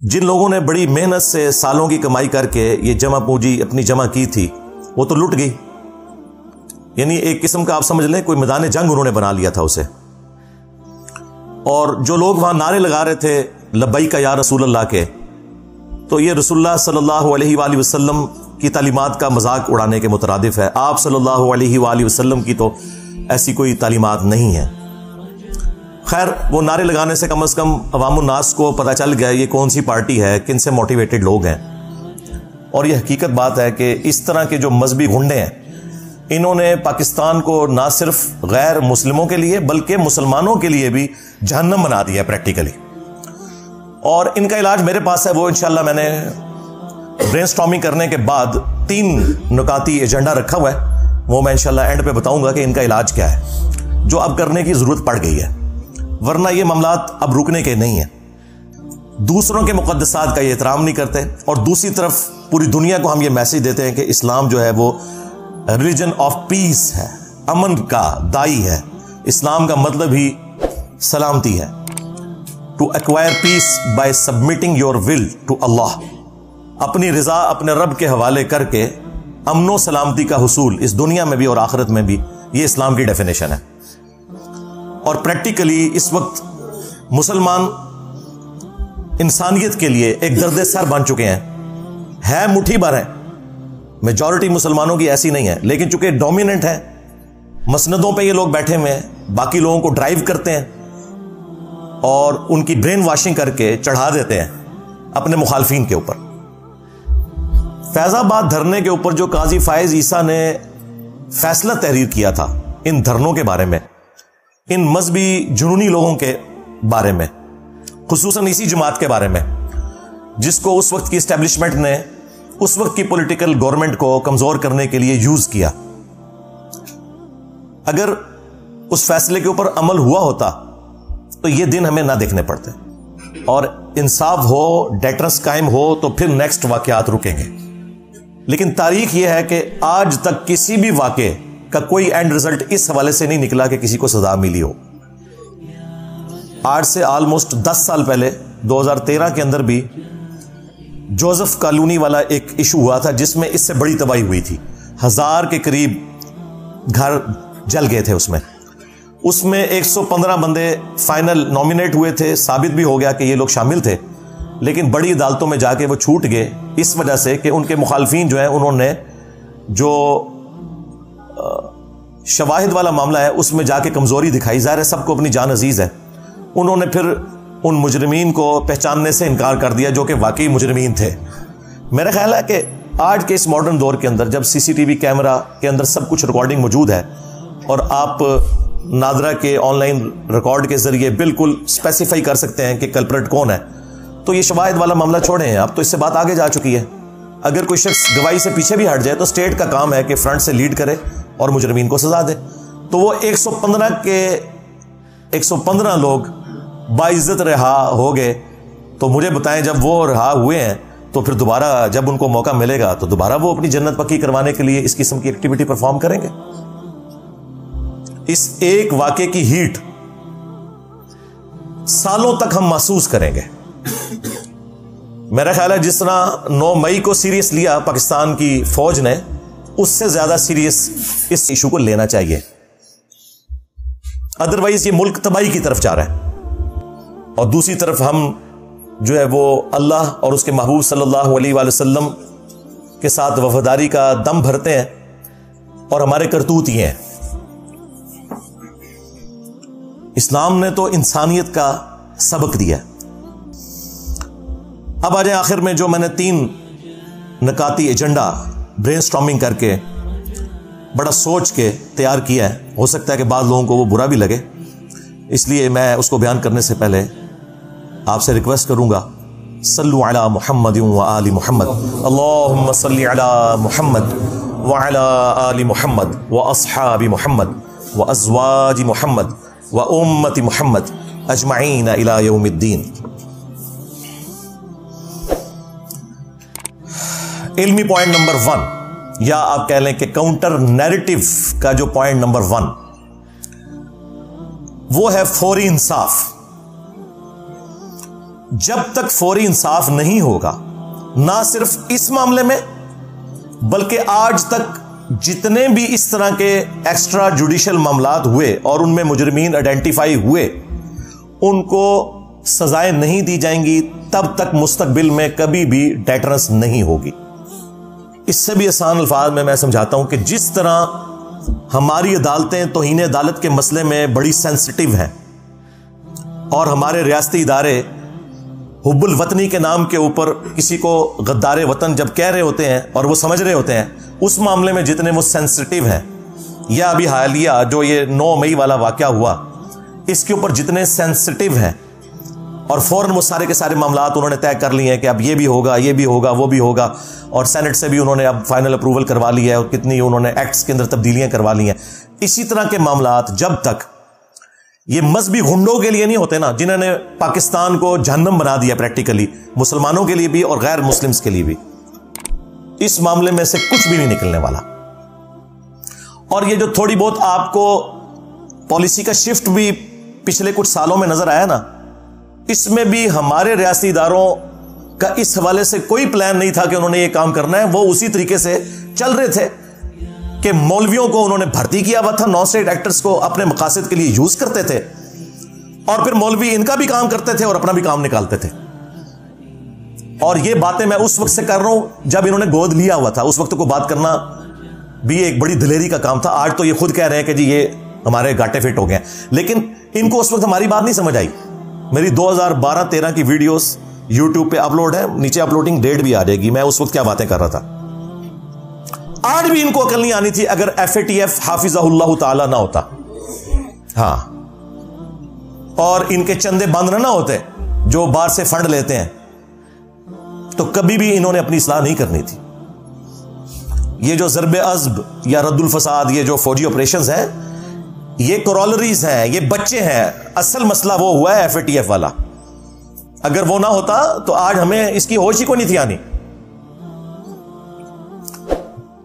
جن لوگوں نے بڑی محنت سے سالوں کی کمائی کر کے یہ جمع پونجی اپنی جمع کی تھی وہ تو لٹ گئی. یعنی ایک قسم کا آپ سمجھ لیں کوئی میدان جنگ انہوں نے بنا لیا تھا اسے. اور جو لوگ وہاں نعرے لگا رہے تھے لبیک یا رسول اللہ کے، تو یہ رسول اللہ صلی اللہ علیہ وآلہ وسلم کی تعلیمات کا مذاق اڑانے کے مترادف ہے. آپ صلی اللہ علیہ وآلہ وسلم کی تو ایسی کوئی تعلیمات نہیں ہیں. خیر، وہ نعرے لگانے سے کم از کم عوام الناس کو پتہ چل گیا یہ کون سی پارٹی ہے، کن سے موٹیویٹڈ لوگ ہیں. اور یہ حقیقت بات ہے کہ اس طرح کے جو مذہبی گنڈے ہیں انہوں نے پاکستان کو نہ صرف غیر مسلموں کے لیے بلکہ مسلمانوں کے لیے بھی جہنم بنا دیا ہے پریکٹیکلی. اور ان کا علاج میرے پاس ہے، وہ انشاءاللہ میں نے برین سٹارمنگ کرنے کے بعد 3 نکاتی ایجنڈا رکھا ہوا ہے، وہ میں انشاءاللہ اینڈ پہ بتاؤں گا کہ ان کا علاج کیا ہے، جو اب کرنے کی ضرورت پڑ گئی ہے، ورنہ یہ معاملات اب رکنے کے نہیں ہیں. دوسروں کے مقدسات کا یہ احترام نہیں کرتے، اور دوسری طرف پوری دنیا کو ہم یہ میسج دیتے ہیں کہ اسلام جو ہے وہ ریلیجن آف پیس ہے، امن کا دائی ہے. اسلام کا مطلب ہی سلامتی ہے. To acquire peace by submitting your will to Allah, اپنی رضا اپنے رب کے حوالے کر کے امن و سلامتی کا حصول اس دنیا میں بھی اور آخرت میں بھی، یہ اسلام کی ڈیفینیشن ہے. اور پریکٹیکلی اس وقت مسلمان انسانیت کے لیے ایک درد سر بن چکے ہیں. ہے مٹھی بھر ہیں، میجورٹی مسلمانوں کی ایسی نہیں ہے، لیکن چونکہ ڈومیننٹ ہے، مسندوں پہ یہ لوگ بیٹھے ہوئے ہیں، باقی لوگوں کو ڈرائیو کرتے ہیں اور ان کی برین واشنگ کر کے چڑھا دیتے ہیں اپنے مخالفین کے اوپر. فیض آباد دھرنے کے اوپر جو قاضی فائز عیسیٰ نے فیصلہ تحریر کیا تھا ان دھرنوں کے بارے میں، ان مذہبی جنونی لوگوں کے بارے میں، خصوصاً اسی جماعت کے بارے میں جس کو اس وقت کی اسٹیبلشمنٹ نے اس وقت کی پولیٹیکل گورنمنٹ کو کمزور کرنے کے لیے یوز کیا، اگر اس فیصلے کے اوپر عمل ہوا ہوتا تو یہ دن ہمیں نہ دیکھنے پڑتے، اور انصاف ہو، ڈیٹرنس قائم ہو تو پھر نیکسٹ واقعات رکیں گے. لیکن تاریخ یہ ہے کہ آج تک کسی بھی واقعے کا کوئی اینڈ رزلٹ اس حوالے سے نہیں نکلا کہ کسی کو سزا ملی ہو. آج سے آلموسٹ 10 سال پہلے 2013 کے اندر بھی جوزف کالونی والا ایک ایشو ہوا تھا جس میں اس سے بڑی تباہی ہوئی تھی. 1000 کے قریب گھر جل گئے تھے. اس میں 115 بندے فائنل نومینیٹ ہوئے تھے، ثابت بھی ہو گیا کہ یہ لوگ شامل تھے، لیکن بڑی عدالتوں میں جا کے وہ چھوٹ گئے اس وجہ سے کہ ان کے مخالفین جو ہیں انہوں نے جو شواہد والا معاملہ ہے اس میں جا کے کمزوری دکھائی. ظاہر ہے سب کو اپنی جان عزیز ہے، انہوں نے پھر ان مجرمین کو پہچاننے سے انکار کر دیا جو کہ واقعی مجرمین تھے. میرا خیال ہے کہ آج کے اس ماڈرن دور کے اندر جب CCTV کیمرہ کے اندر سب کچھ ریکارڈنگ موجود ہے اور آپ نادرا کے آن لائن ریکارڈ کے ذریعے بالکل اسپیسیفائی کر سکتے ہیں کہ کلپریٹ کون ہے، تو یہ شواہد والا معاملہ چھوڑیں ہیں. اب تو اس سے بات آگے جا چکی ہے. اگر کوئی شخص گواہی سے پیچھے بھی ہٹ جائے تو اسٹیٹ کا کام ہے کہ فرنٹ سے لیڈ کرے اور مجرمین کو سزا دے. تو وہ 115 لوگ باعزت رہا ہو گئے، تو مجھے بتائیں جب وہ رہا ہوئے ہیں تو پھر دوبارہ جب ان کو موقع ملے گا تو دوبارہ وہ اپنی جنت پکی کروانے کے لیے اس قسم کی ایکٹیویٹی پرفارم کریں گے. اس ایک واقعے کی ہیٹ سالوں تک ہم محسوس کریں گے. میرا خیال ہے جس طرح 9 مئی کو سیریس لیا پاکستان کی فوج نے، اس سے زیادہ سیریس اس ایشو کو لینا چاہیے، ادروائز یہ ملک تباہی کی طرف جا رہا ہے. اور دوسری طرف ہم جو ہے وہ اللہ اور اس کے محبوب صلی اللہ علیہ وآلہ وسلم کے ساتھ وفاداری کا دم بھرتے ہیں اور ہمارے کرتوت یہ ہیں. اسلام نے تو انسانیت کا سبق دیا. اب آ جائیں آخر میں جو میں نے 3 نکاتی ایجنڈا برین سٹارمنگ کر کے بڑا سوچ کے تیار کیا ہے. ہو سکتا ہے کہ بعض لوگوں کو وہ برا بھی لگے، اس لیے میں اس کو بیان کرنے سے پہلے آپ سے ریکویسٹ کروں گا، صلو علی محمد و آل محمد، اللہم صلی علی محمد وعلی آل محمد و اصحاب محمد و ازواج محمد و امت محمد اجمعین الی یوم الدین. علمی پوائنٹ نمبر 1، یا آپ کہہ لیں کہ کاؤنٹر نیریٹو کا جو پوائنٹ نمبر 1 وہ ہے فوری انصاف. جب تک فوری انصاف نہیں ہوگا، نہ صرف اس معاملے میں بلکہ آج تک جتنے بھی اس طرح کے ایکسٹرا جوڈیشل معاملات ہوئے اور ان میں مجرمین آئیڈینٹیفائی ہوئے، ان کو سزائیں نہیں دی جائیں گی، تب تک مستقبل میں کبھی بھی ڈیٹرنس نہیں ہوگی۔ اس سے بھی آسان الفاظ میں سمجھاتا ہوں کہ جس طرح ہماری عدالتیں توہین عدالت کے مسئلے میں بڑی سینسٹیو ہیں، اور ہمارے ریاستی ادارے حب الوطنی کے نام کے اوپر کسی کو غدار وطن جب کہہ رہے ہوتے ہیں اور وہ سمجھ رہے ہوتے ہیں، اس معاملے میں جتنے وہ سینسٹیو ہیں، یا ابھی حالیہ جو یہ 9 مئی والا واقعہ ہوا، اس کے اوپر جتنے سینسٹیو ہیں، اور فوراً وہ سارے کے سارے معاملات انہوں نے طے کر لیے ہیں کہ اب یہ بھی ہوگا، یہ بھی ہوگا، وہ بھی ہوگا، اور سینٹ سے بھی انہوں نے اب فائنل اپروول کروا لی ہے، اور کتنی انہوں نے ایکٹس کے اندر تبدیلیاں کروا لی ہیں۔ اسی طرح کے معاملات جب تک یہ مذہبی غنڈوں کے لیے نہیں ہوتے نا، جنہوں نے پاکستان کو جہنم بنا دیا پریکٹیکلی، مسلمانوں کے لیے بھی اور غیر مسلمز کے لیے بھی، اس معاملے میں سے کچھ بھی نہیں نکلنے والا۔ اور یہ جو تھوڑی بہت آپ کو پالیسی کا شفٹ بھی پچھلے کچھ سالوں میں نظر آیا نا، اس میں بھی ہمارے ریاستی اداروں کا اس حوالے سے کوئی پلان نہیں تھا کہ انہوں نے یہ کام کرنا ہے۔ وہ اسی طریقے سے چل رہے تھے کہ مولویوں کو انہوں نے بھرتی کیا ہوا تھا، نان اسٹیٹ ایکٹرز کو اپنے مقاصد کے لیے یوز کرتے تھے، اور پھر مولوی ان کا بھی کام کرتے تھے اور اپنا بھی کام نکالتے تھے۔ اور یہ باتیں میں اس وقت سے کر رہا ہوں جب انہوں نے گود لیا ہوا تھا، اس وقت کو بات کرنا بھی ایک بڑی دلیری کا کام تھا۔ آج تو یہ خود کہہ رہے ہیں کہ جی یہ ہمارے گاٹے فٹ ہو گئے ہیں، لیکن ان کو اس وقت ہماری بات نہیں سمجھ آئی۔ میری 2012-13 کی ویڈیوز یوٹیوب پہ اپلوڈ ہے، نیچے اپلوڈنگ ڈیٹ بھی آ جائے گی، میں اس وقت کیا باتیں کر رہا تھا۔ آج بھی ان کو عقل نہیں آنی تھی اگر FATF حافظہ اللہ تعالی نہ ہوتا، ہاں، اور ان کے چندے بند نہ ہوتے جو باہر سے فنڈ لیتے ہیں، تو کبھی بھی انہوں نے اپنی اصلاح نہیں کرنی تھی۔ یہ جو ضرب عضب یا رد الفساد، یہ جو فوجی آپریشنز ہیں، یہ کورولریز ہیں، یہ بچے ہیں۔ اصل مسئلہ وہ ہوا ہے FATF والا، اگر وہ نہ ہوتا تو آج ہمیں اس کی ہوش ہی کو نہیں تھی آنی۔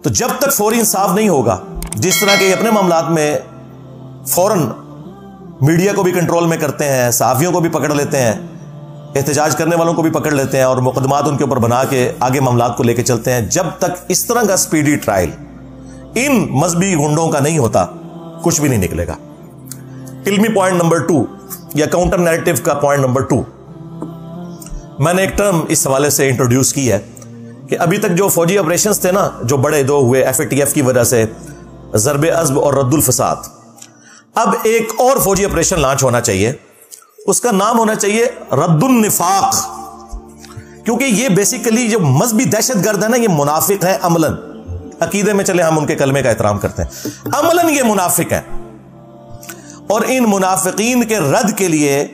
تو جب تک فوری انصاف نہیں ہوگا، جس طرح کے اپنے معاملات میں فوراً میڈیا کو بھی کنٹرول میں کرتے ہیں، صحافیوں کو بھی پکڑ لیتے ہیں، احتجاج کرنے والوں کو بھی پکڑ لیتے ہیں، اور مقدمات ان کے اوپر بنا کے آگے معاملات کو لے کے چلتے ہیں، جب تک اس طرح کا سپیڈی ٹرائل ان مذہبی گنڈوں کا نہیں ہوتا، کچھ بھی نہیں نکلے گا۔ علمی پوائنٹ نمبر 2 یا کاؤنٹر نیریٹو کا پوائنٹ نمبر 2، میں نے ایک ٹرم اس حوالے سے انٹروڈیوس کی ہے کہ ابھی تک جو فوجی آپریشنز تھے نا، جو بڑے دو ہوئے FATF کی وجہ سے، ضرب عضب اور رد الفساد، اب ایک اور فوجی آپریشن لانچ ہونا چاہیے، اس کا نام ہونا چاہیے رد النفاق، کیونکہ یہ بیسیکلی جو مذہبی دہشت گرد ہے نا، یہ منافق ہے عملاً۔ عقیدے میں چلے ہم ان کے کلمے کا احترام کرتے ہیں، عملاً یہ منافق ہیں، اور ان منافقین کے رد کے لیے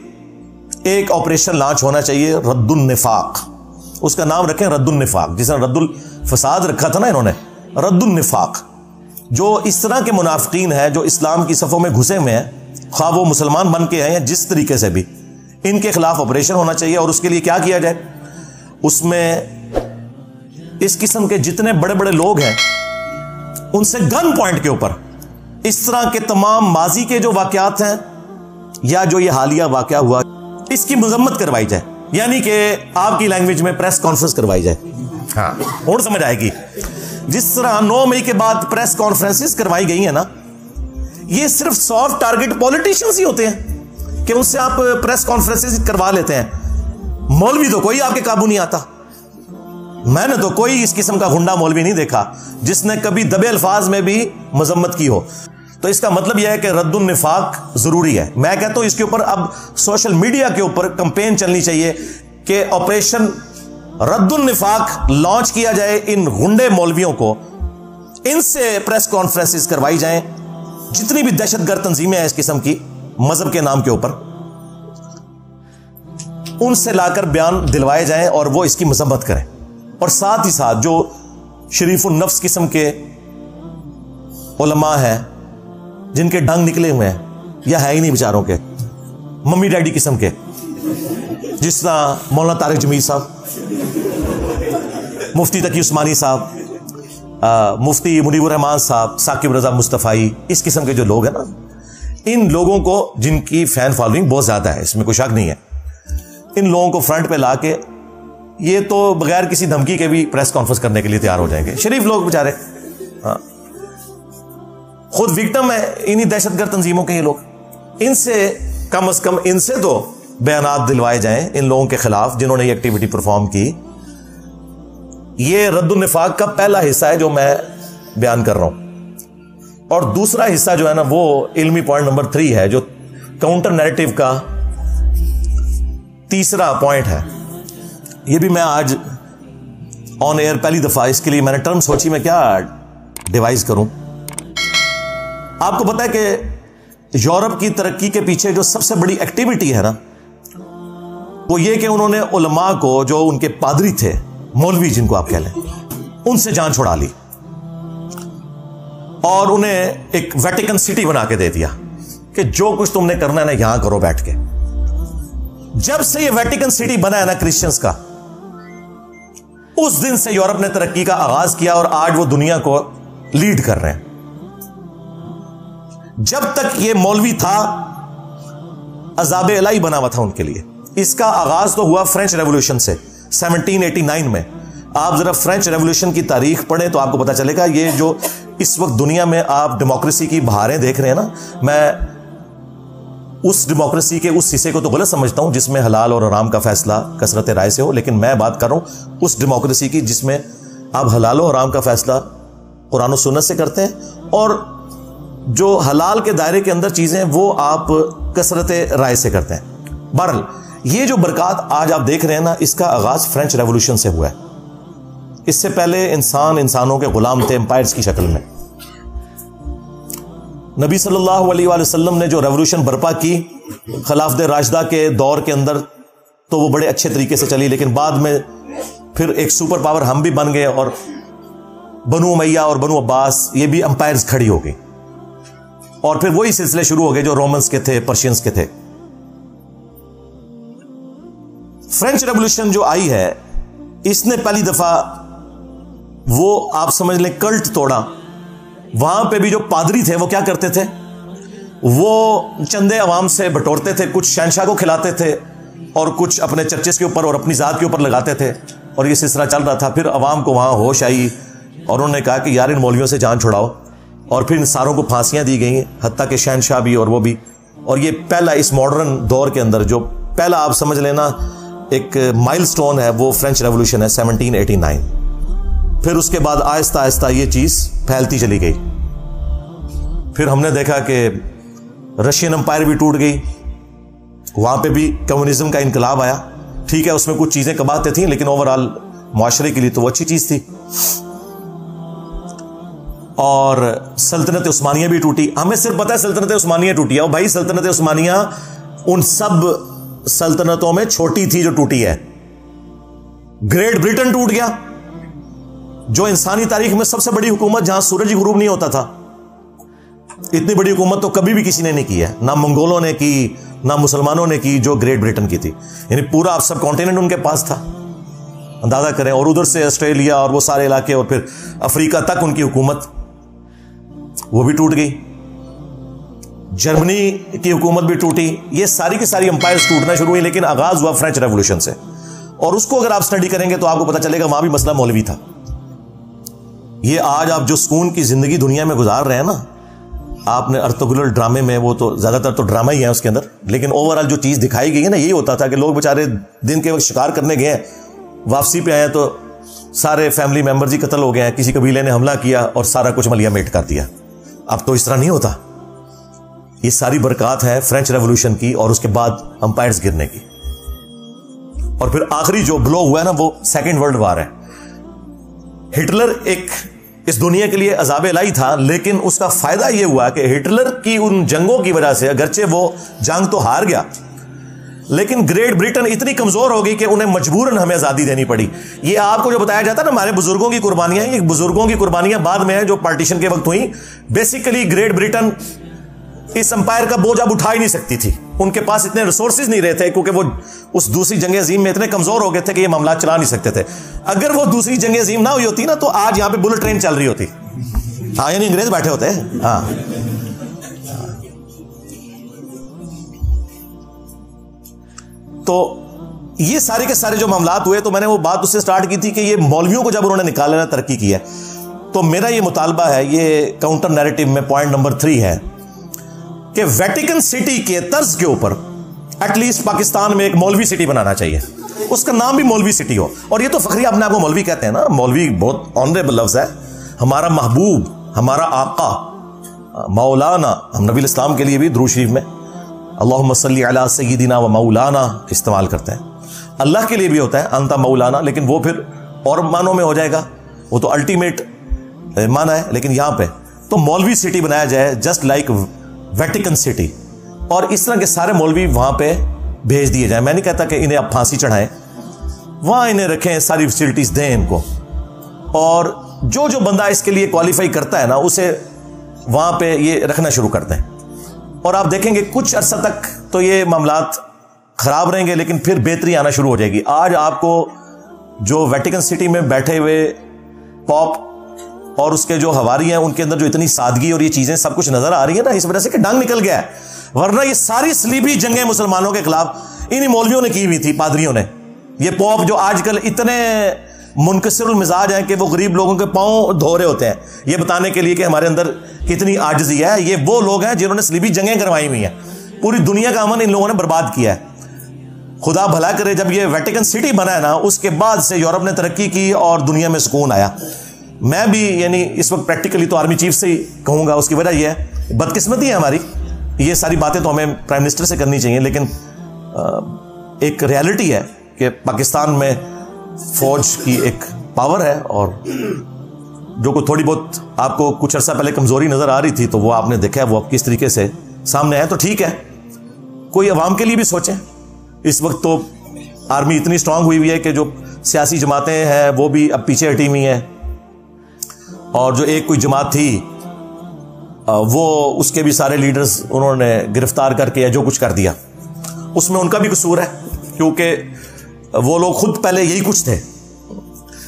ایک آپریشن لانچ ہونا چاہیے، رد النفاق۔ اس کا نام رکھیں رد النفاق، جس نے رد الفساد رکھا تھا نا انہوں نے، رد النفاق۔ جو اس طرح کے منافقین ہیں جو اسلام کی صفوں میں گھسے ہوئے ہیں، خواہ وہ مسلمان بن کے ہیں یا جس طریقے سے بھی، ان کے خلاف آپریشن ہونا چاہیے۔ اور اس کے لیے کیا کیا جائے؟ اس میں اس قسم کے جتنے بڑے بڑے لوگ ہیں، ان سے گن پوائنٹ کے اوپر اس طرح کے تمام ماضی کے جو واقعات ہیں یا جو یہ حالیہ واقعہ ہوا، اس کی مذمت کروائی جائے، یعنی کہ آپ کی لینگویج میں پریس کانفرنس کروائی جائے۔ ہاں، اور سمجھ آئے گی۔ جس طرح 9 مئی کے بعد پریس کانفرنسز کروائی گئی ہیں نا، یہ صرف سافٹ ٹارگٹ پولیٹیشنز ہی ہوتے ہیں کہ ان سے آپ پریس کانفرنسز کروا لیتے ہیں۔ مولوی تو کوئی آپ کے قابو نہیں آتا۔ میں نے تو کوئی اس قسم کا غنڈا مولوی نہیں دیکھا جس نے کبھی دبے الفاظ میں بھی مذمت کی ہو۔ تو اس کا مطلب یہ ہے کہ رد النفاق ضروری ہے۔ میں کہتا ہوں اس کے اوپر اب سوشل میڈیا کے اوپر کمپین چلنی چاہیے کہ آپریشن رد النفاق لانچ کیا جائے، ان غنڈے مولویوں کو ان سے پریس کانفرنسز کروائی جائیں، جتنی بھی دہشت گرد تنظیمیں ہیں اس قسم کی مذہب کے نام کے اوپر، ان سے لا کر بیان دلوائے جائیں اور وہ اس کی مذمت کریں۔ اور ساتھ ہی ساتھ جو شریف النفس قسم کے علماء ہیں جن کے ڈنگ نکلے ہوئے ہیں یا ہے ہی نہیں بیچاروں کے، ممی ڈیڈی قسم کے، جس طرح مولانا طارق جمیل صاحب، مفتی تقی عثمانی صاحب، مفتی منیب الرحمان صاحب، ثاقب رضا مصطفی، اس قسم کے جو لوگ ہیں نا، ان لوگوں کو جن کی فین فالوئنگ بہت زیادہ ہے، اس میں کوئی شک نہیں ہے، ان لوگوں کو فرنٹ پہ لا کے یہ تو بغیر کسی دھمکی کے بھی پریس کانفرنس کرنے کے لیے تیار ہو جائیں گے. شریف لوگ بیچارے, ہاں, خود وکٹم ہے انہی دہشت گرد تنظیموں کے یہ لوگ. ان سے کم از کم ان سے تو بیانات دلوائے جائیں ان لوگوں کے خلاف جنہوں نے یہ ایکٹیویٹی پرفارم کی. یہ رد النفاق کا پہلا حصہ ہے جو میں بیان کر رہا ہوں. اور دوسرا حصہ جو ہے نا وہ علمی پوائنٹ نمبر 3 ہے, جو کاؤنٹر نیریٹو کا تیسرا پوائنٹ ہے. یہ بھی میں آج آن ایئر پہلی دفعہ اس کے لیے میں نے ٹرم سوچی میں کیا ڈیوائز کروں. آپ کو پتا ہے کہ یورپ کی ترقی کے پیچھے جو سب سے بڑی ایکٹیویٹی ہے نا وہ یہ کہ انہوں نے علماء کو, جو ان کے پادری تھے, مولوی جن کو آپ کہہ لیں, ان سے جان چھڑا لی اور انہیں ایک ویٹیکن سٹی بنا کے دے دیا کہ جو کچھ تم نے کرنا ہے نا یہاں کرو بیٹھ کے. جب سے یہ ویٹیکن سٹی بنا ہے نا کرسچنز کا, اس دن سے یورپ نے ترقی کا آغاز کیا اور آج وہ دنیا کو لیڈ کر رہے ہیں. جب تک یہ مولوی تھا عذاب الہی بنا ہوا تھا ان کے لیے. اس کا آغاز تو ہوا فرینچ ریولوشن سے 1789 میں. آپ ذرا فرینچ ریولوشن کی تاریخ پڑھیں تو آپ کو پتا چلے گا یہ جو اس وقت دنیا میں آپ ڈیموکریسی کی بہاریں دیکھ رہے ہیں نا, میں اس ڈیموکریسی کے اس حصے کو تو غلط سمجھتا ہوں جس میں حلال اور حرام کا فیصلہ کثرت رائے سے ہو, لیکن میں بات کر رہا ہوں اس ڈیموکریسی کی جس میں آپ حلال و حرام کا فیصلہ قرآن و سنت سے کرتے ہیں اور جو حلال کے دائرے کے اندر چیزیں وہ آپ کثرت رائے سے کرتے ہیں. بہرحال یہ جو برکات آج آپ دیکھ رہے ہیں نا, اس کا آغاز فرینچ ریولوشن سے ہوا ہے. اس سے پہلے انسانوں کے غلام تھے امپائرز کی شکل میں. نبی صلی اللہ علیہ وآلہ وسلم نے جو ریولوشن برپا کی خلافت راشدہ کے دور کے اندر تو وہ بڑے اچھے طریقے سے چلی, لیکن بعد میں پھر ایک سپر پاور ہم بھی بن گئے اور بنو امیہ اور بنو عباس یہ بھی امپائرز کھڑی ہو گئی اور پھر وہی سلسلے شروع ہو گئے جو رومنز کے تھے, پرشینز کے تھے. فرینچ ریولوشن جو آئی ہے اس نے پہلی دفعہ وہ آپ سمجھ لیں کلٹ توڑا. وہاں پہ بھی جو پادری تھے وہ کیا کرتے تھے, وہ چندے عوام سے بٹورتے تھے, کچھ شہنشاہ کو کھلاتے تھے اور کچھ اپنے چرچز کے اوپر اور اپنی ذات کے اوپر لگاتے تھے, اور یہ سلسلہ چل رہا تھا. پھر عوام کو وہاں ہوش آئی اور انہوں نے کہا کہ یار ان مولویوں سے جان چھڑاؤ, اور پھر ان ساروں کو پھانسیاں دی گئیں, حتیٰ کہ شہنشاہ بھی اور وہ بھی. اور یہ پہلا اس ماڈرن دور کے اندر جو پہلا آپ سمجھ لینا ایک مائل سٹون ہے وہ فرینچ ریولوشن ہے 1789. پھر اس کے بعد آہستہ آہستہ یہ چیز پھیلتی چلی گئی. پھر ہم نے دیکھا کہ رشین امپائر بھی ٹوٹ گئی, وہاں پہ بھی کمیونزم کا انقلاب آیا. ٹھیک ہے اس میں کچھ چیزیں کباتے تھیں لیکن اوورآل معاشرے کے لیے تو وہ اچھی چیز تھی. اور سلطنت عثمانیہ بھی ٹوٹی. ہمیں صرف پتا ہے سلطنت عثمانیہ ٹوٹی ہے, اور بھائی سلطنت عثمانیہ ان سب سلطنتوں میں چھوٹی تھی جو ٹوٹی ہے. گریٹ برٹن ٹوٹ گیا, جو انسانی تاریخ میں سب سے بڑی حکومت جہاں سورج ہی غروب نہیں ہوتا تھا. اتنی بڑی حکومت تو کبھی بھی کسی نے نہیں کی ہے, نہ منگولوں نے کی نہ مسلمانوں نے کی جو گریٹ برٹن کی تھی. یعنی پورا سب کانٹیننٹ ان کے پاس تھا, اندازہ کریں. اور ادھر سے آسٹریلیا اور وہ سارے علاقے اور پھر افریقہ تک ان کی حکومت وہ بھی ٹوٹ گئی. جرمنی کی حکومت بھی ٹوٹی. یہ ساری کی ساری امپائرز ٹوٹنا شروع ہوئی, لیکن آغاز ہوا فرینچ ریولوشن سے. اور اس کو اگر آپ سٹڈی کریں گے تو آپ کو پتا چلے گا وہاں بھی مسئلہ مولوی تھا. یہ آج آپ جو سکون کی زندگی دنیا میں گزار رہے ہیں نا, آپ نے ارطغرل ڈرامے میں, وہ تو زیادہ تر تو ڈرامہ ہی ہے اس کے اندر, لیکن اوورآل جو چیز دکھائی گئی ہے نا, یہی ہوتا تھا کہ لوگ بیچارے دن کے وقت شکار کرنے گئے ہیں, واپسی پہ آئے تو سارے فیملی ممبرز ہی قتل ہو گئے ہیں, کسی قبیلے نے حملہ کیا اور سارا کچھ ملیا میٹ کر دیا. اب تو اس طرح نہیں ہوتا. یہ ساری برکات ہے فرینچ ریولوشن کی اور اس کے بعد امپائرز گرنے کی. اور پھر آخری جو بلو ہوا ہے نا وہ سیکنڈ ورلڈ وار ہے. ہٹلر ایک اس دنیا کے لیے عذاب الہی تھا, لیکن اس کا فائدہ یہ ہوا کہ ہٹلر کی ان جنگوں کی وجہ سے اگرچہ وہ جنگ تو ہار گیا, لیکن گریٹ برٹن اتنی کمزور ہو گئی کہ انہیں مجبوراً ہمیں آزادی دینی پڑی. یہ آپ کو جو بتایا جاتا ہے نا ہمارے بزرگوں کی قربانیاں, یہ بزرگوں کی قربانیاں بعد میں ہیں جو پارٹیشن کے وقت ہوئی. بیسیکلی گریٹ برٹن اس امپائر کا بوجھ اب اٹھا ہی نہیں سکتی تھی. ان کے پاس اتنے ریسورسز نہیں رہے تھے کیونکہ وہ اس دوسری جنگ عظیم میں اتنے کمزور ہو گئے تھے کہ یہ معاملات چلا نہیں سکتے تھے. اگر وہ دوسری جنگ عظیم نہ ہوئی ہوتی نا تو آج یہاں پہ بلٹ ٹرین چل رہی ہوتی. ہاں یعنی انگریز بیٹھے ہوتے ہیں. ہاں تو یہ سارے کے سارے جو معاملات ہوئے تو میں نے وہ بات اس سے سٹارٹ کی تھی کہ یہ مولویوں کو جب انہوں نے نکالنا ترقی کی ہے، تو میرا یہ مطالبہ ہے، یہ کاؤنٹر نیریٹو میں پوائنٹ نمبر 3 ہے کہ ویٹیکن سٹی کے طرز کے اوپر ایٹ لیسٹ پاکستان میں ایک مولوی سٹی بنانا چاہیے، اس کا نام بھی مولوی سٹی ہو. اور یہ تو فخری اپنے آپ کو مولوی کہتے ہیں نا، مولوی بہت آنریبل لفظ ہے. ہمارا محبوب، ہمارا آقا مولانا، ہم نبی الاسلام کے لیے بھی درود شریف میں اللہم صلی علی سیدنا و مولانا استعمال کرتے ہیں. اللہ کے لیے بھی ہوتا ہے انت مولانا، لیکن وہ پھر اور معنوں میں ہو جائے گا، وہ تو الٹیمیٹ معنی ہے. لیکن یہاں پہ تو مولوی سٹی بنایا جائے جسٹ لائک ویٹیکن سٹی، اور اس طرح کے سارے مولوی وہاں پہ بھیج دیے جائیں. میں نہیں کہتا کہ انہیں اب پھانسی چڑھائیں، وہاں انہیں رکھیں، ساری فیسلٹیز دیں ان کو، اور جو جو بندہ اس کے لیے کوالیفائی کرتا ہے نا اسے وہاں پہ یہ رکھنا شروع کر دیں. اور آپ دیکھیں گے کچھ عرصہ تک تو یہ معاملات خراب رہیں گے، لیکن پھر بہتری آنا شروع ہو جائے گی. آج آپ کو جو ویٹیکن سٹی میں بیٹھے ہوئے پاپ اور اس کے جو ہواری ہیں ان کے اندر جو اتنی سادگی اور یہ چیزیں سب کچھ نظر آ رہی ہیں نا، اس وجہ سے کہ ڈنگ نکل گیا ہے. ورنہ یہ ساری صلیبی جنگیں مسلمانوں کے خلاف انہی مولویوں نے کی ہوئی تھی، پادریوں نے. یہ پوپ جو آج کل اتنے منکسر المزاج ہیں کہ وہ غریب لوگوں کے پاؤں دھو رہے ہوتے ہیں یہ بتانے کے لیے کہ ہمارے اندر کتنی عاجزی ہے، یہ وہ لوگ ہیں جنہوں نے صلیبی جنگیں کروائی ہوئی ہیں. پوری دنیا کا امن ان لوگوں نے برباد کیا ہے. خدا بھلا کرے جب یہ ویٹیکن سٹی بنا ہے نا، اس کے بعد سے یورپ نے ترقی کی اور دنیا میں سکون آیا. میں بھی یعنی اس وقت پریکٹیکلی تو آرمی چیف سے ہی کہوں گا، اس کی وجہ یہ ہے بدقسمتی ہے ہماری. یہ ساری باتیں تو ہمیں پرائم منسٹر سے کرنی چاہیے، لیکن ایک ریالٹی ہے کہ پاکستان میں فوج کی ایک پاور ہے، اور جو کوئی تھوڑی بہت آپ کو کچھ عرصہ پہلے کمزوری نظر آ رہی تھی تو وہ آپ نے دیکھا ہے وہ اب کس طریقے سے سامنے ہے. تو ٹھیک ہے، کوئی عوام کے لیے بھی سوچیں. اس وقت تو آرمی اتنی اسٹرانگ ہوئی ہے کہ جو سیاسی جماعتیں ہیں وہ بھی اب پیچھے ہٹی ہوئی ہیں، اور جو ایک کوئی جماعت تھی وہ اس کے بھی سارے لیڈرز انہوں نے گرفتار کر کے یا جو کچھ کر دیا. اس میں ان کا بھی قصور ہے، کیونکہ وہ لوگ خود پہلے یہی کچھ تھے.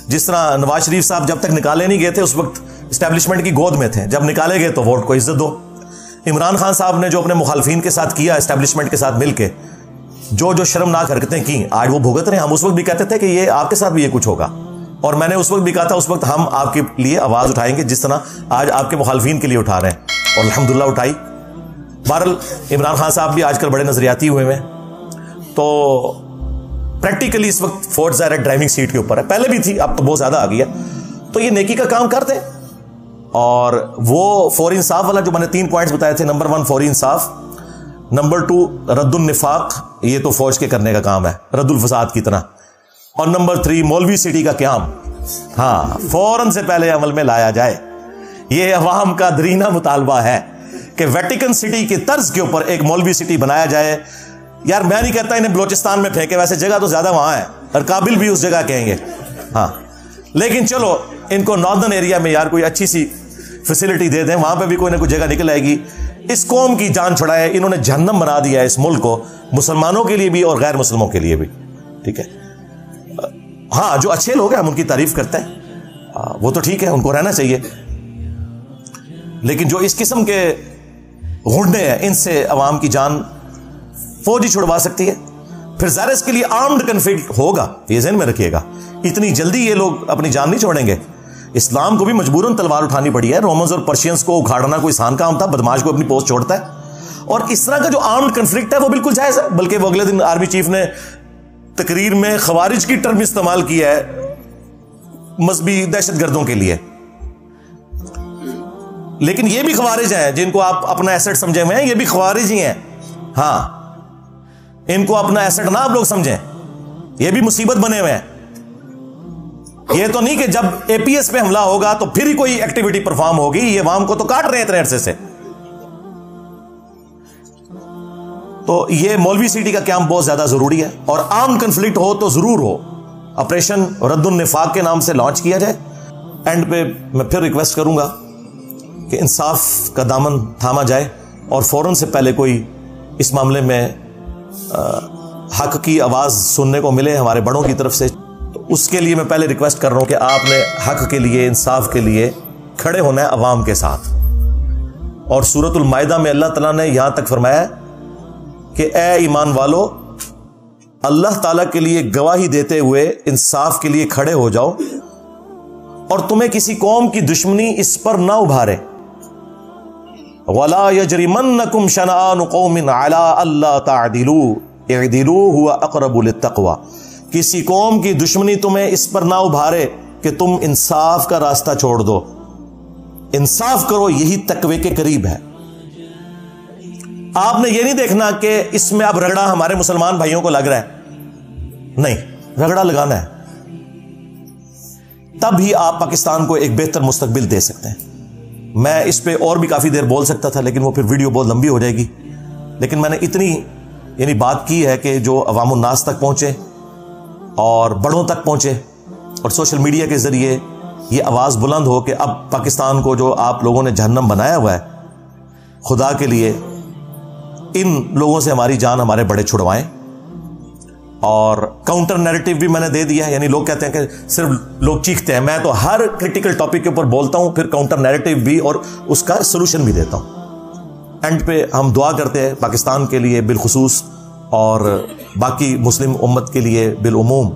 جس طرح نواز شریف صاحب جب تک نکالے نہیں گئے تھے اس وقت اسٹیبلشمنٹ کی گود میں تھے، جب نکالے گئے تو ووٹ کو عزت دو. عمران خان صاحب نے جو اپنے مخالفین کے ساتھ کیا اسٹیبلشمنٹ کے ساتھ مل کے، جو جو شرمناک حرکتیں کی، آج وہ بھگت رہے ہیں. ہم اس وقت بھی کہتے تھے کہ یہ آپ کے ساتھ بھی یہ کچھ ہوگا، اور میں نے اس وقت بھی کہا تھا اس وقت ہم آپ کے لیے آواز اٹھائیں گے جس طرح آج آپ کے مخالفین کے لیے اٹھا رہے ہیں، اور الحمدللہ اٹھائی. بہرحال عمران خان صاحب بھی آج کل بڑے نظریاتی ہوئے ہیں. تو پریکٹیکلی اس وقت فوج ظاہر ڈرائیونگ سیٹ کے اوپر ہے، پہلے بھی تھی اب تو بہت زیادہ آ گئی ہے. تو یہ نیکی کا کام کرتے ہیں، اور وہ فوری انصاف والا جو میں نے 3 پوائنٹس بتائے تھے، نمبر 1 فوری انصاف، نمبر 2 رد النفاق، یہ تو فوج کے کرنے کا کام ہے رد الفساد کی طرح، اور نمبر 3 مولوی سٹی کا قیام، ہاں فوراً سے پہلے عمل میں لایا جائے. یہ عوام کا درینہ مطالبہ ہے کہ ویٹیکن سٹی کے طرز کے اوپر ایک مولوی سٹی بنایا جائے. یار میں نہیں کہتا انہیں بلوچستان میں پھینکے، ویسے جگہ تو زیادہ وہاں ہے اور قابل بھی اس جگہ کہیں گے، ہاں، لیکن چلو ان کو ناردرن ایریا میں یار کوئی اچھی سی فیسلٹی دے دیں، وہاں پہ بھی کوئی نہ کوئی جگہ نکل آئے گی. اس قوم کی جان چھڑائے، انہوں نے جہنم بنا دیا ہے اس ملک کو، مسلمانوں کے لیے بھی اور غیر مسلموں کے لیے بھی. ٹھیک ہے، ہاں جو اچھے لوگ ہیں ہم ان کی تعریف کرتے ہیں، وہ تو ٹھیک ہے، ان کو رہنا چاہیے. لیکن جو اس قسم کے غنڈے ہیں ان سے عوام کی جان فوج ہی چھڑوا سکتی ہے. پھر ظاہر اس کے لیے آرمڈ کنفلکٹ ہوگا، یہ ذہن میں رکھیے گا. اتنی جلدی یہ لوگ اپنی جان نہیں چھوڑیں گے. اسلام کو بھی مجبوراً تلوار اٹھانی پڑی ہے. رومنز اور پرشینز کو اکھاڑنا کوئی آسان کام تھا، بدماش کو اپنی پوسٹ چھوڑتا ہے. اور اس طرح کا جو آرمڈ کنفلکٹ ہے وہ بالکل جائز ہے. بلکہ وہ اگلے دن آرمی چیف نے تقریر میں خوارج کی ٹرم استعمال کیا ہے مذہبی دہشت گردوں کے لیے. لیکن یہ بھی خوارج ہیں جن کو آپ اپنا ایسٹ سمجھے ہوئے ہیں، یہ بھی خوارج ہی ہیں. ہاں، ان کو اپنا ایسٹ نہ آپ لوگ سمجھیں، یہ بھی مصیبت بنے ہوئے ہیں. یہ تو نہیں کہ جب اے پی ایس پہ حملہ ہوگا تو پھر ہی کوئی ایکٹیویٹی پرفارم ہوگی. یہ عوام کو تو کاٹ رہے ہیں اتنے عرصے سے. تو یہ مولوی سٹی کا قیام بہت زیادہ ضروری ہے، اور عام کنفلکٹ ہو تو ضرور ہو، آپریشن رد النفاق کے نام سے لانچ کیا جائے. اینڈ پہ میں پھر ریکویسٹ کروں گا کہ انصاف کا دامن تھاما جائے، اور فوراً سے پہلے کوئی اس معاملے میں حق کی آواز سننے کو ملے ہمارے بڑوں کی طرف سے. تو اس کے لیے میں پہلے ریکویسٹ کر رہا ہوں کہ آپ نے حق کے لیے، انصاف کے لیے کھڑے ہونا ہے عوام کے ساتھ. اور سورۃ المائدہ میں اللہ تعالیٰ نے یہاں تک فرمایا کہ اے ایمان والو، اللہ تعالیٰ کے لیے گواہی دیتے ہوئے انصاف کے لیے کھڑے ہو جاؤ اور تمہیں کسی قوم کی دشمنی اس پر نہ ابھارے. وَلَا يَجْرِمَنَّكُمْ شَنَآنُ قَوْمٍ عَلَىٰ أَلَّا تَعْدِلُوا اعْدِلُوا هُوَ أَقْرَبُ لِلتَّقْوَىٰ. کسی قوم کی دشمنی تمہیں اس پر نہ ابھارے کہ تم انصاف کا راستہ چھوڑ دو. انصاف کرو، یہی تقوی کے قریب ہے. آپ نے یہ نہیں دیکھنا کہ اس میں اب رگڑا ہمارے مسلمان بھائیوں کو لگ رہا ہے، نہیں، رگڑا لگانا ہے، تب ہی آپ پاکستان کو ایک بہتر مستقبل دے سکتے ہیں. میں اس پہ اور بھی کافی دیر بول سکتا تھا لیکن وہ پھر ویڈیو بہت لمبی ہو جائے گی، لیکن میں نے اتنی بات کی ہے کہ جو عوام الناس تک پہنچے اور بڑوں تک پہنچے اور سوشل میڈیا کے ذریعے یہ آواز بلند ہو کہ اب پاکستان کو جو آپ لوگوں نے جہنم بنایا ہوا ہے، خدا کے لیے ان لوگوں سے ہماری جان ہمارے بڑے چھڑوائیں. اور کاؤنٹر نیریٹو بھی میں نے دے دیا ہے. یعنی لوگ کہتے ہیں کہ صرف لوگ چیختے ہیں، میں تو ہر کرٹیکل ٹاپک کے اوپر بولتا ہوں، پھر کاؤنٹر نیریٹو بھی اور اس کا سولوشن بھی دیتا ہوں. اینڈ پہ ہم دعا کرتے ہیں پاکستان کے لیے بالخصوص اور باقی مسلم امت کے لیے بالعموم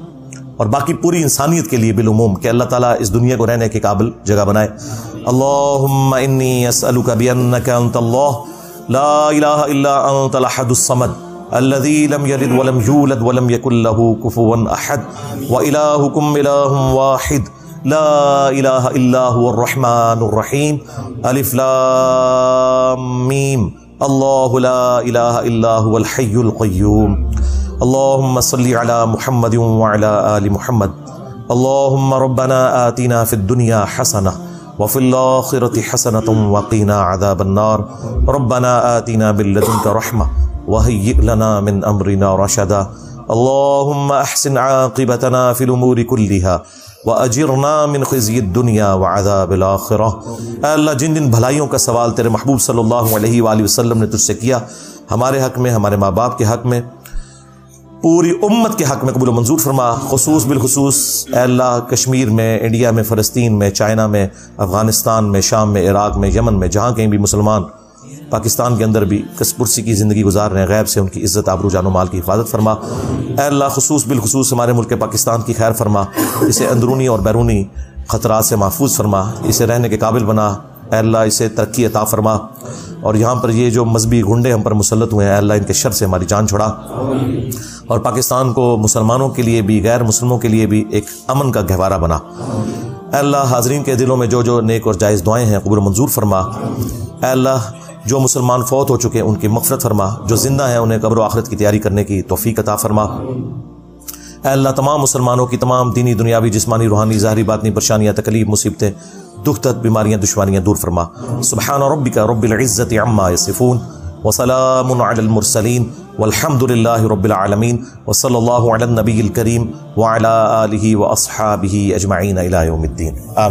اور باقی پوری انسانیت کے لیے بالعموم کہ اللہ تعالیٰ اس دنیا کو رہنے کے قابل جگہ بنائے. اللہم انی اسألک بانک انت اللہ لا الہ الا انت الاحد الصمد الذي لم يلد ولم يولد ولم يكن له كفوا احد والهكم اله واحد لا الہ الا هو الرحمن الرحیم. الف لام میم. اللہ لا الہ الا هو الحی القیوم. اللهم صل على محمد وعلى آل محمد. اللهم ربنا آتنا في الدنيا حسنة وفي الآخرة حسنة وقنا عذاب النار. ربنا آتنا من لدنك رحمة وهيئ لنا من أمرنا رشدا. اللهم أحسن عاقبتنا في الأمور كلها وأجرنا من خزي الدنيا وعذاب الآخرة. اے اللہ، جن جن بھلائیوں کا سوال تیرے محبوب صلی اللہ علیہ وآلہ وسلم نے تجھ سے کیا، ہمارے حق میں، ہمارے ماں باپ کے حق میں، پوری امت کے حق میں قبول و منظور فرما. خصوص بالخصوص اے اللہ کشمیر میں، انڈیا میں، فلسطین میں، چائنا میں، افغانستان میں، شام میں، عراق میں، یمن میں، جہاں کہیں بھی مسلمان پاکستان کے اندر بھی کس پرسی کی زندگی گزار رہے ہیں، غیب سے ان کی عزت، آبرو، جان و مال کی حفاظت فرما. اے اللہ خصوص بالخصوص ہمارے ملک پاکستان کی خیر فرما، اسے اندرونی اور بیرونی خطرات سے محفوظ فرما، اسے رہنے کے قابل بنا. اے اللہ اسے ترقی عطا فرما، اور یہاں پر یہ جو مذہبی گنڈے ہم پر مسلط ہوئے ہیں، اے اللہ ان کے شر سے ہماری جان چھڑا، اور پاکستان کو مسلمانوں کے لیے بھی غیر مسلموں کے لیے بھی ایک امن کا گہوارہ بنا. اے اللہ حاضرین کے دلوں میں جو جو نیک اور جائز دعائیں ہیں قبول و منظور فرما. اے اللہ جو مسلمان فوت ہو چکے ہیں ان کی مغفرت فرما، جو زندہ ہیں انہیں قبر و آخرت کی تیاری کرنے کی توفیق عطا فرما. اے اللہ تمام مسلمانوں کی تمام دینی، دنیاوی، جسمانی، روحانی، ظاہری، باطنی پریشانیاں، تکلیف، مصیبتیں، دکھ درد، بیماریاں، دشواریاں دور فرما. سبحان ربک رب العزت عما یصفون وسلام علی المرسلین والحمد للہ رب العالمین وصلی اللہ علی النبی الکریم وعلی آلہ واصحابہ اجمعین الی یوم الدین. آمین.